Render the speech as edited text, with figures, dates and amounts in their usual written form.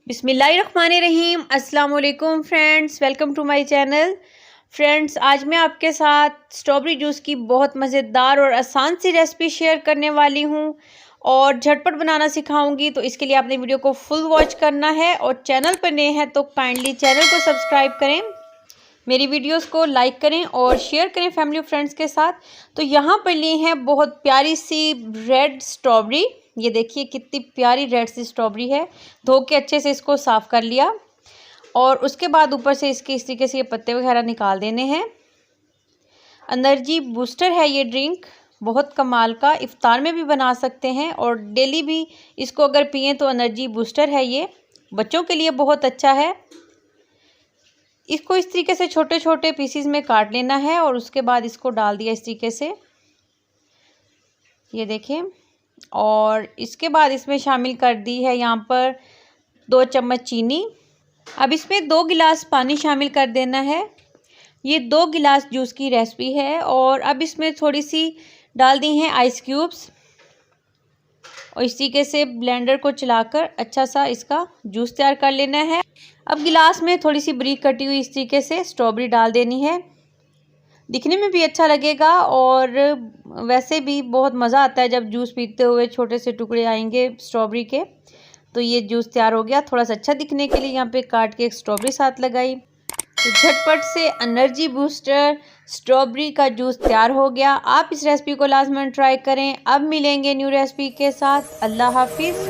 बिस्मिल्लाहिर्रहमानिर्रहीम। अस्सलाम वालेकुम friends, welcome to my channel. Friends, आज मैं आपके साथ स्ट्रॉबेरी जूस की बहुत मज़ेदार और आसान सी रेसिपी शेयर करने वाली हूँ और झटपट बनाना सिखाऊंगी। तो इसके लिए आपने वीडियो को फुल वॉच करना है और चैनल पर नए हैं तो काइंडली चैनल को सब्सक्राइब करें, मेरी वीडियोस को लाइक करें और शेयर करें फैमिली और फ्रेंड्स के साथ। तो यहाँ पर लिए हैं बहुत प्यारी सी रेड स्ट्रॉबेरी। ये देखिए कितनी प्यारी रेड सी स्ट्रॉबेरी है। धो के अच्छे से इसको साफ़ कर लिया और उसके बाद ऊपर से इसके इस तरीके से ये पत्ते वगैरह निकाल देने हैं। एनर्जी बूस्टर है ये ड्रिंक, बहुत कमाल का। इफ्तार में भी बना सकते हैं और डेली भी इसको अगर पिएँ तो एनर्जी बूस्टर है ये। बच्चों के लिए बहुत अच्छा है। इसको इस तरीके से छोटे छोटे पीसीज में काट लेना है और उसके बाद इसको डाल दिया इस तरीके से, ये देखें। और इसके बाद इसमें शामिल कर दी है यहाँ पर 2 चम्मच चीनी। अब इसमें 2 गिलास पानी शामिल कर देना है। ये 2 गिलास जूस की रेसिपी है। और अब इसमें थोड़ी सी डाल दी हैं आइस क्यूब्स और इस तरीके से ब्लेंडर को चलाकर अच्छा सा इसका जूस तैयार कर लेना है। अब गिलास में थोड़ी सी बारीक कटी हुई इस तरीके से स्ट्रॉबेरी डाल देनी है। दिखने में भी अच्छा लगेगा और वैसे भी बहुत मज़ा आता है जब जूस पीते हुए छोटे से टुकड़े आएंगे स्ट्रॉबेरी के। तो ये जूस तैयार हो गया। थोड़ा सा अच्छा दिखने के लिए यहाँ पे काट के एक स्ट्रॉबेरी साथ लगाई। तो झटपट से एनर्जी बूस्टर स्ट्रॉबेरी का जूस तैयार हो गया। आप इस रेसिपी को लाजमन ट्राई करें। अब मिलेंगे न्यू रेसिपी के साथ। अल्लाह हाफिज़।